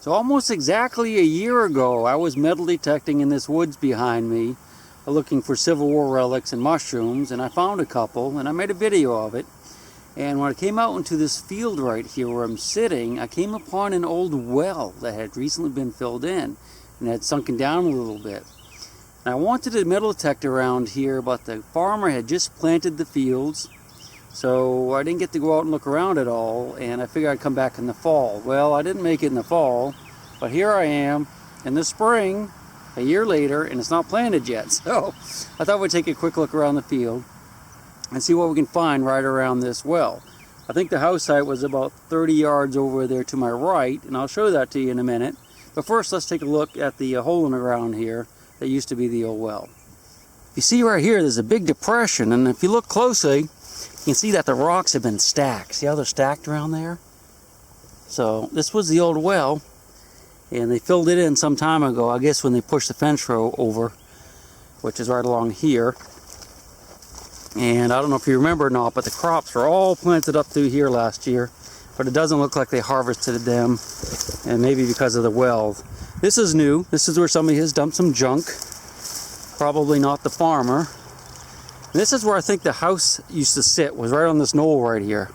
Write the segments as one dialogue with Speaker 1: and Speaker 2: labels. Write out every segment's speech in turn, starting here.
Speaker 1: So almost exactly a year ago, I was metal detecting in this woods behind me, looking for Civil War relics and mushrooms, and I found a couple, and I made a video of it. And when I came out into this field right here where I'm sitting, I came upon an old well that had recently been filled in and had sunken down a little bit. And I wanted a metal detector around here, but the farmer had just planted the fields, so I didn't get to go out and look around at all, and I figured I'd come back in the fall. Well, I didn't make it in the fall, but here I am in the spring, a year later, and it's not planted yet. So I thought we'd take a quick look around the field and see what we can find right around this well. I think the house site was about 30 yards over there to my right, and I'll show that to you in a minute. But first, let's take a look at the hole in the ground here that used to be the old well. You see right here, there's a big depression, and if you look closely, you can see that the rocks have been stacked. See how they're stacked around there? So this was the old well, and they filled it in some time ago, I guess when they pushed the fence row over, which is right along here. And I don't know if you remember or not, but the crops were all planted up through here last year, but it doesn't look like they harvested them, and maybe because of the well. This is new. This is where somebody has dumped some junk, probably not the farmer. And this is where I think the house used to sit, was right on this knoll right here.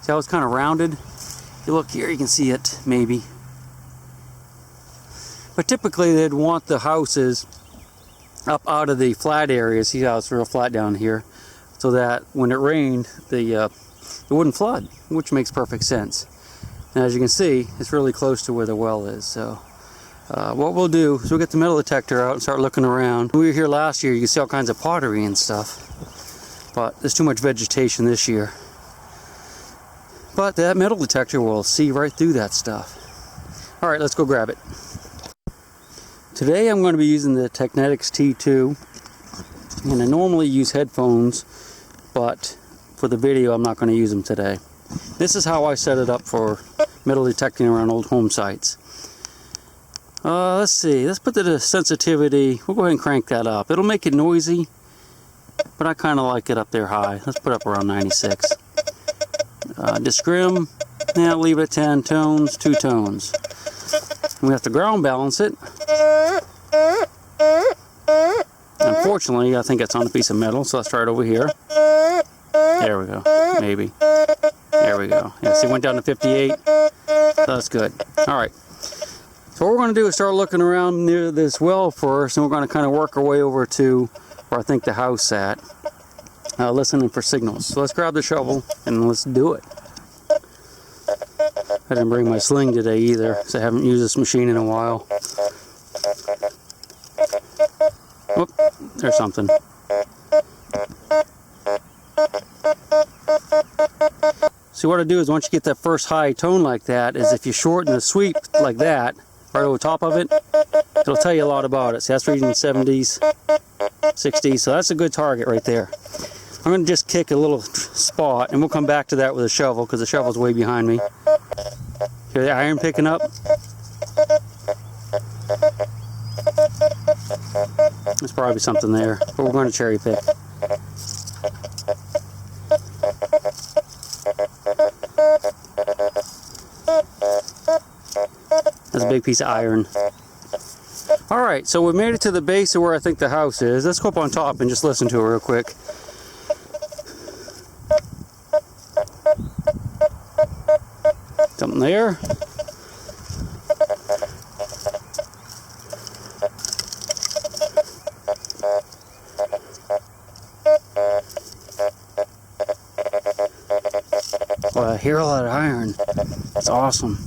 Speaker 1: See how it's kind of rounded? If you look here, you can see it, maybe. But typically they'd want the houses up out of the flat area. See how it's real flat down here, so that when it rained, it wouldn't flood, which makes perfect sense. And as you can see, it's really close to where the well is. So what we'll do is we'll get the metal detector out and start looking around. We were here last year, you can see all kinds of pottery and stuff, but there's too much vegetation this year. But that metal detector will see right through that stuff. All right, let's go grab it. Today I'm going to be using the Technetics T2, and I normally use headphones, but for the video I'm not going to use them today. This is how I set it up for metal detecting around old home sites. Let's see, let's put the sensitivity, we'll go ahead and crank that up. It'll make it noisy, but I kind of like it up there high. Let's put it up around 96. Discrim, yeah, leave it at 10 tones, 2 tones. And we have to ground balance it. Unfortunately, I think it's on a piece of metal, so let's try it over here. There we go, maybe. There we go. Yeah, see, it went down to 58. So that's good. All right. So what we're going to do is start looking around near this well first, and we're going to kind of work our way over to where I think the house sat, listening for signals. So let's grab the shovel and let's do it. I didn't bring my sling today either, so I haven't used this machine in a while. Whoop, there's something. See, what I do is once you get that first high tone like that, is if you shorten the sweep like that, right over top of it, it'll tell you a lot about it. See, that's reading 70s, 60s, so that's a good target right there. I'm going to just kick a little spot, and we'll come back to that with a shovel, because the shovel's way behind me. Hear the iron picking up? There's probably something there, but we're going to cherry pick. That's a big piece of iron. Alright, so we made it to the base of where I think the house is. Let's go up on top and just listen to it real quick. Something there. Well, I hear all that iron. That's awesome.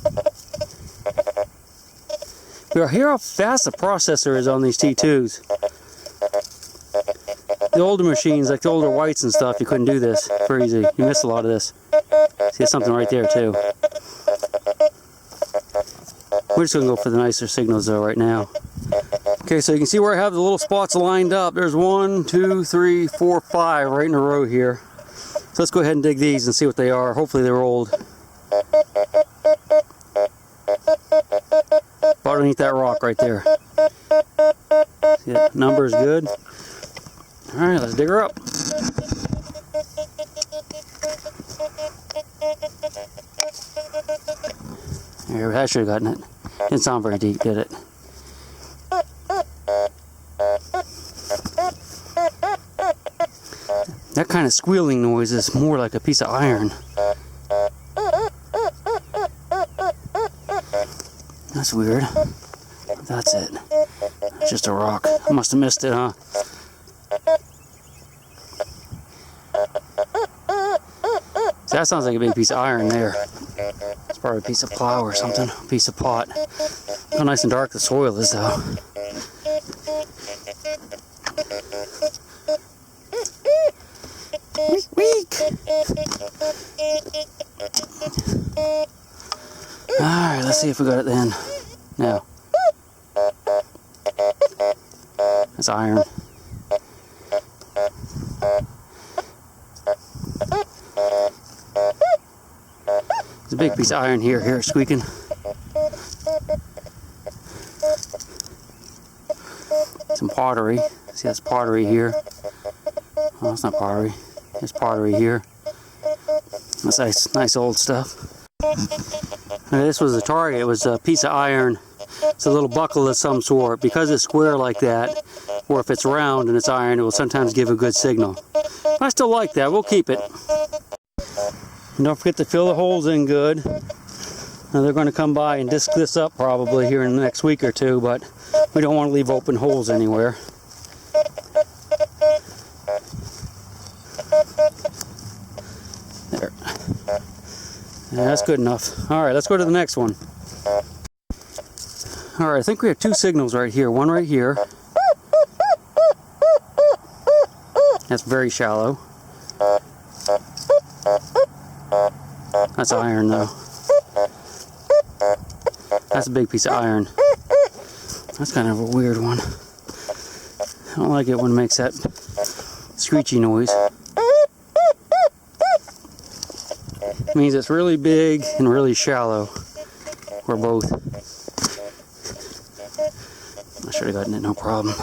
Speaker 1: You'll hear how fast the processor is on these T2s. The older machines, like the older whites and stuff, you couldn't do this very easy. You missed a lot of this. See, there's something right there too. We're just going to go for the nicer signals though right now. Okay, so you can see where I have the little spots lined up. There's 1, 2, 3, 4, 5 right in a row here. So let's go ahead and dig these and see what they are. Hopefully they're old. Underneath that rock right there. See, that number is good. Alright, let's dig her up. There, I should have gotten it. Didn't sound very deep, did it? That kind of squealing noise is more like a piece of iron. That's weird. That's it. It's just a rock. I must have missed it, huh? See, that sounds like a big piece of iron there. It's probably a piece of plow or something. A piece of pot. Look how nice and dark the soil is, though. Weak, weak. Alright, let's see if we got it then. No. That's iron. There's a big piece of iron here. Here it's squeaking. Some pottery. See, that's pottery here. Oh, that's not pottery. There's pottery here. That's nice old stuff. This was a target. It was a piece of iron. It's a little buckle of some sort. Because it's square like that, or if it's round and it's iron, it will sometimes give a good signal. I still like that. We'll keep it. And don't forget to fill the holes in good. Now they're going to come by and disc this up probably here in the next week or two, but we don't want to leave open holes anywhere. There. Yeah, that's good enough. Alright, let's go to the next one. Alright, I think we have two signals right here. One right here. That's very shallow. That's iron though. That's a big piece of iron. That's kind of a weird one. I don't like it when it makes that screechy noise. It means it's really big and really shallow. Or both. I should have gotten it, no problem.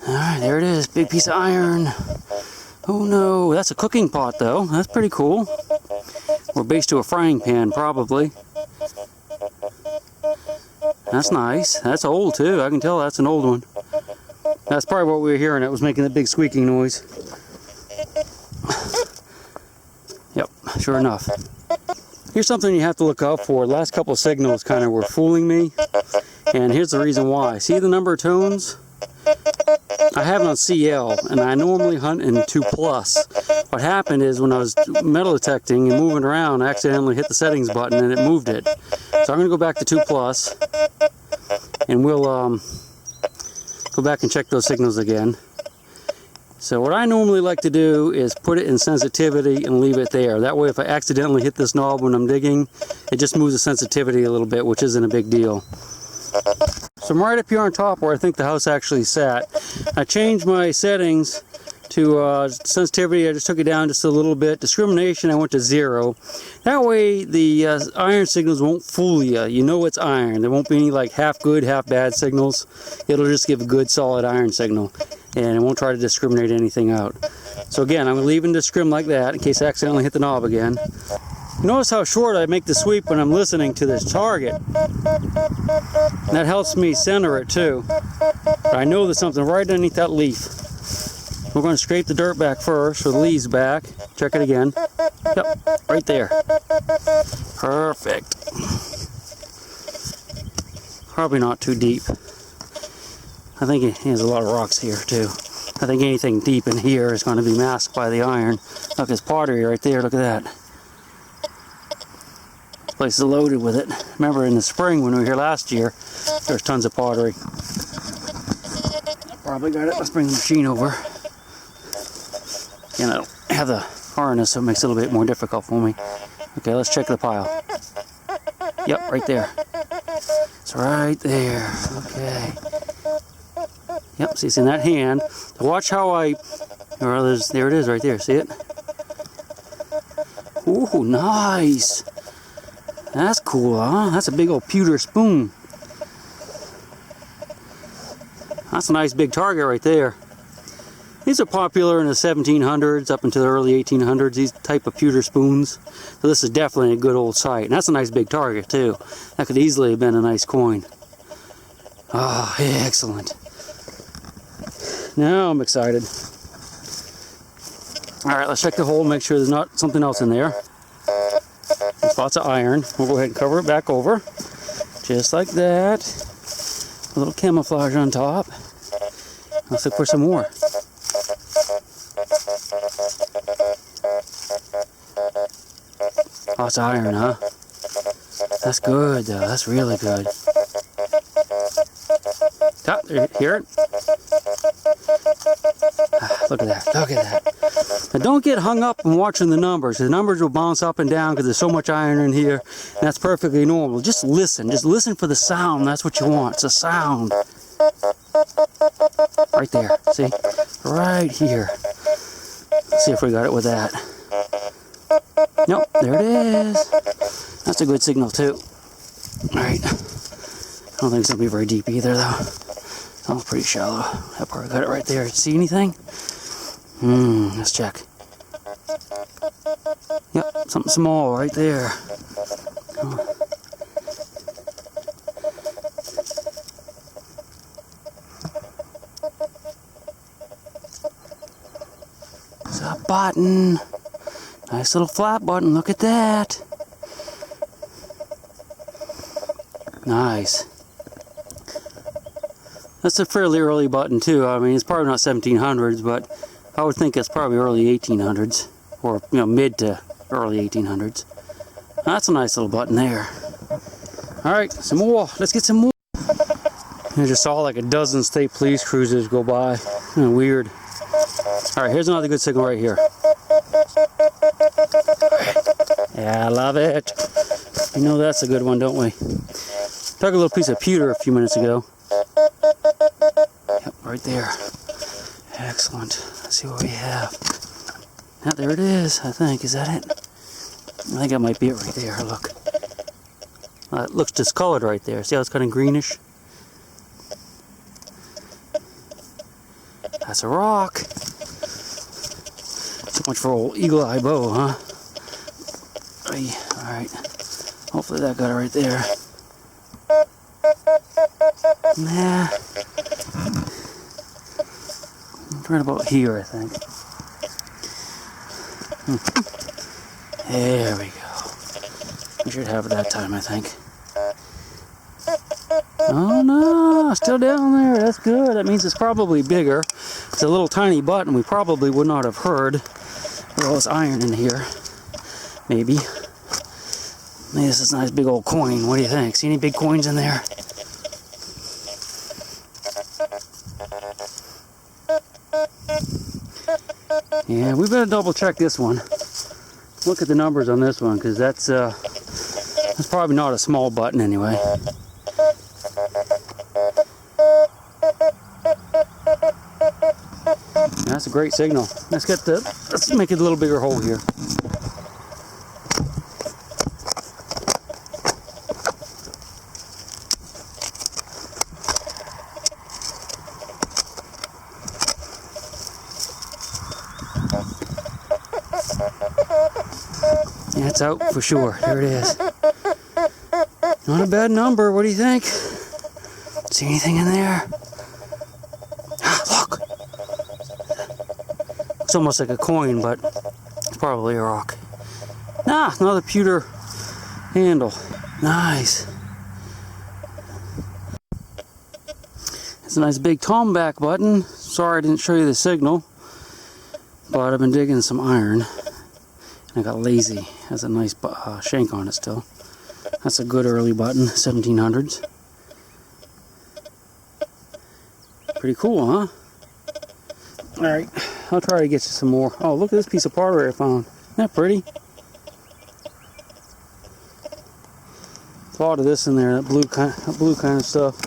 Speaker 1: Alright, there it is. Big piece of iron. Oh no, that's a cooking pot though. That's pretty cool. Or base to a frying pan, probably. That's nice. That's old too. I can tell that's an old one. That's probably what we were hearing. It was making that big squeaking noise. Yep, sure enough. Here's something you have to look out for. The last couple of signals kind of were fooling me. And here's the reason why. See the number of tones? I have it on CL, and I normally hunt in 2+. What happened is when I was metal detecting and moving around, I accidentally hit the settings button and it moved it. So I'm going to go back to 2+, and we'll go back and check those signals again. So what I normally like to do is put it in sensitivity and leave it there. That way if I accidentally hit this knob when I'm digging, it just moves the sensitivity a little bit, which isn't a big deal. So I'm right up here on top where I think the house actually sat. I changed my settings to sensitivity. I just took it down just a little bit. Discrimination I went to 0. That way the iron signals won't fool you. You know it's iron. There won't be any like half good, half bad signals. It'll just give a good solid iron signal. And it won't try to discriminate anything out. So again, I'm leaving discrim like that in case I accidentally hit the knob again. Notice how short I make the sweep when I'm listening to this target. That helps me center it too. But I know there's something right underneath that leaf. We're going to scrape the dirt back first, or the leaves back. Check it again. Yep, right there. Perfect. Probably not too deep. I think it has a lot of rocks here too. I think anything deep in here is going to be masked by the iron. Look, there's pottery right there. Look at that. This place is loaded with it. Remember in the spring when we were here last year, there's tons of pottery. Probably got it. Let's bring the machine over. You know, have the harness so it makes it a little bit more difficult for me. Okay, let's check the pile. Yep, right there. It's right there. Okay. Yep, see it's in that hand. Watch how I... there it is right there. See it? Ooh, nice. That's cool, huh? That's a big old pewter spoon. That's a nice big target right there. These are popular in the 1700s up into the early 1800s, these type of pewter spoons. So this is definitely a good old sight. And that's a nice big target too. That could easily have been a nice coin. Ah, oh, excellent. Now I'm excited. Alright, let's check the hole, make sure there's not something else in there. There's lots of iron. We'll go ahead and cover it back over. Just like that. A little camouflage on top. Let's look for some more. Lots of iron, huh? That's good, though. That's really good. Oh, hear it? Look at that. Look at that. Now, don't get hung up on watching the numbers. The numbers will bounce up and down because there's so much iron in here. And that's perfectly normal. Just listen. Just listen for the sound. That's what you want. It's a sound. Right there. See? Right here. Let's see if we got it with that. Nope, there it is. That's a good signal too. Alright. I don't think it's going to be very deep either though. Sounds pretty shallow. That part got it right there. See anything? Let's check. Yep, something small right there. Oh. It's a button. Nice little flat button. Look at that. Nice. That's a fairly early button too. I mean, it's probably not 1700s, but I would think it's probably early 1800s, or mid to early 1800s. That's a nice little button there. All right, some more. Let's get some more. I just saw like a dozen state police cruisers go by. Kind of weird. All right, here's another good signal right here. Yeah, I love it. You know that's a good one, don't we? Took a little piece of pewter a few minutes ago. Yep, right there. Excellent. Let's see what we have. Yeah, there it is, I think. Is that it? I think that might be it right there. Look. It looks discolored right there. See how it's kind of greenish? That's a rock. So much for old eagle eye bow, huh? Alright. Hopefully that got it right there. Nah. Right about here, I think. There we go. We should have it that time, I think. Oh no, still down there. That's good. That means it's probably bigger. It's a little tiny button. We probably would not have heard. With all this iron in here. Maybe. Maybe this is a nice big old coin. What do you think? See any big coins in there? Yeah, we better double check this one. Look at the numbers on this one, because that's probably not a small button anyway. That's a great signal. Let's make it a little bigger hole here. Yeah, it's out for sure. There it is. Not a bad number. What do you think? See anything in there? Look! It's almost like a coin, but it's probably a rock. Nah, another pewter handle. Nice. It's a nice big tomback button. Sorry I didn't show you the signal, but I've been digging some iron. I got lazy. Has a nice shank on it still. That's a good early button, 1700s. Pretty cool, huh? Alright, I'll try to get you some more. Oh, look at this piece of pottery I found. Isn't that pretty? There's a lot of this in there, that blue kind of stuff.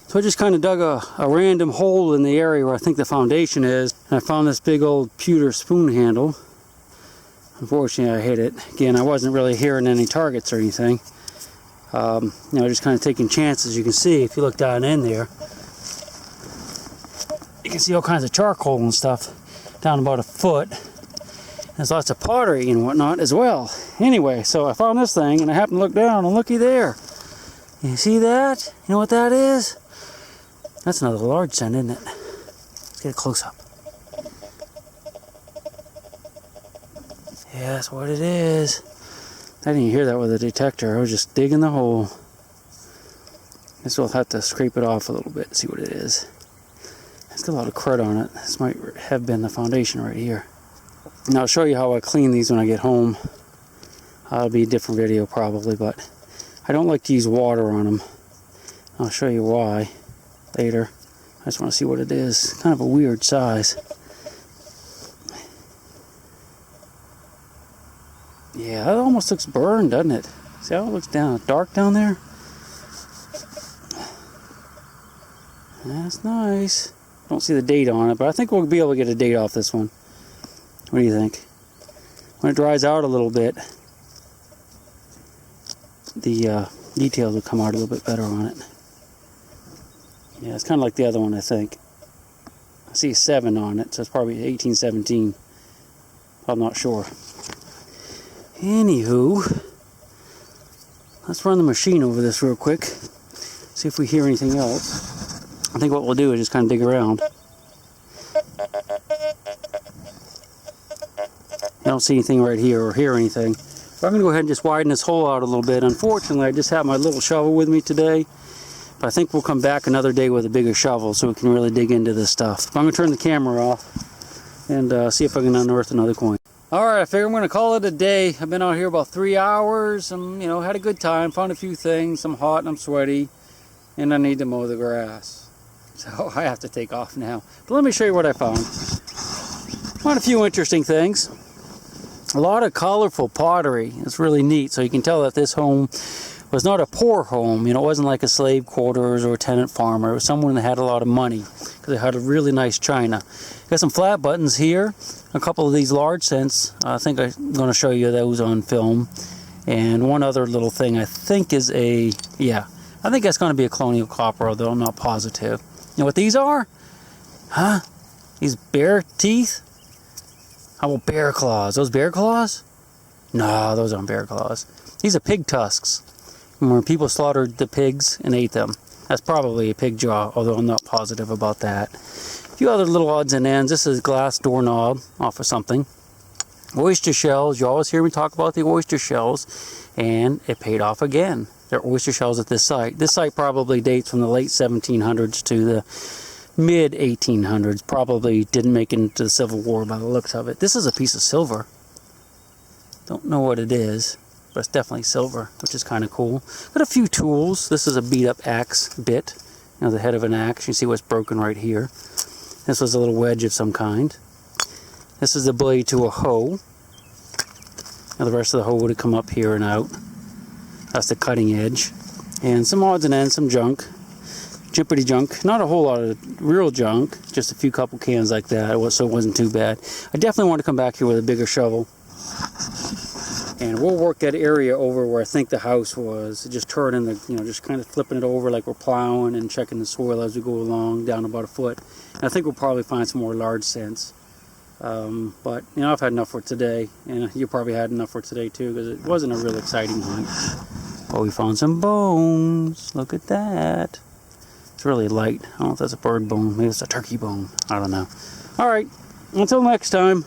Speaker 1: So I just kind of dug a random hole in the area where I think the foundation is. And I found this big old pewter spoon handle. Unfortunately, I hit it. Again, I wasn't really hearing any targets or anything. Just kind of taking chances. You can see if you look down in there, you can see all kinds of charcoal and stuff down about a foot. There's lots of pottery and whatnot as well. Anyway, so I found this thing and I happened to look down and looky there. You see that? You know what that is? That's another large scent, isn't it? Let's get a close up. Yeah, that's what it is. I didn't hear that with a detector. I was just digging the hole. Guess we'll have to scrape it off a little bit and see what it is. It's got a lot of crud on it. This might have been the foundation right here. And I'll show you how I clean these when I get home. That'll be a different video probably, but I don't like to use water on them. I'll show you why later. I just want to see what it is. Kind of a weird size. Yeah, it almost looks burned, doesn't it? See how it looks dark down there? That's nice. Don't see the date on it, but I think we'll be able to get a date off this one. What do you think? When it dries out a little bit, the details will come out a little bit better on it. Yeah, it's kind of like the other one, I think. I see a 7 on it, so it's probably 1817. I'm not sure. Anywho, let's run the machine over this real quick. See if we hear anything else. I think what we'll do is just kind of dig around. I don't see anything right here or hear anything. So I'm going to go ahead and just widen this hole out a little bit. Unfortunately, I just have my little shovel with me today. But I think we'll come back another day with a bigger shovel so we can really dig into this stuff. But I'm going to turn the camera off and see if I can unearth another coin. Alright, I figure I'm going to call it a day. I've been out here about 3 hours and, you know, had a good time. Found a few things. I'm hot and I'm sweaty. And I need to mow the grass. So I have to take off now. But let me show you what I found. Found a few interesting things. A lot of colorful pottery. It's really neat. So you can tell that this home was not a poor home. You know, it wasn't like a slave quarters or a tenant farmer. It was someone that had a lot of money because they had a really nice china. Got some flat buttons here. A couple of these large scents. I think I'm going to show you those on film. And one other little thing I think is a, yeah, I think that's going to be a colonial copper, although I'm not positive. You know what these are? Huh? These bear teeth? How about bear claws? Those bear claws? No, those aren't bear claws. These are pig tusks. When people slaughtered the pigs and ate them. That's probably a pig jaw, although I'm not positive about that. A few other little odds and ends. This is a glass doorknob off of something. Oyster shells. You always hear me talk about the oyster shells. And it paid off again. There are oyster shells at this site. This site probably dates from the late 1700s to the mid 1800s. Probably didn't make it into the Civil War by the looks of it. This is a piece of silver. Don't know what it is, but it's definitely silver, which is kind of cool. Got a few tools. This is a beat up axe bit. You know, the head of an axe. You see what's broken right here. This was a little wedge of some kind. This is the blade to a hoe. Now the rest of the hoe would have come up here and out. That's the cutting edge. And some odds and ends, some junk. Jippity junk. Not a whole lot of real junk. Just a few couple cans like that, so it wasn't too bad. I definitely want to come back here with a bigger shovel. And we'll work that area over where I think the house was. Just turning the, you know, just kind of flipping it over like we're plowing and checking the soil as we go along, down about a foot. And I think we'll probably find some more large scents. But, you know, I've had enough for today. And you probably had enough for today too, because it wasn't a real exciting hunt. Oh, we found some bones. Look at that. It's really light. I don't know if that's a bird bone. Maybe it's a turkey bone. I don't know. Alright, until next time.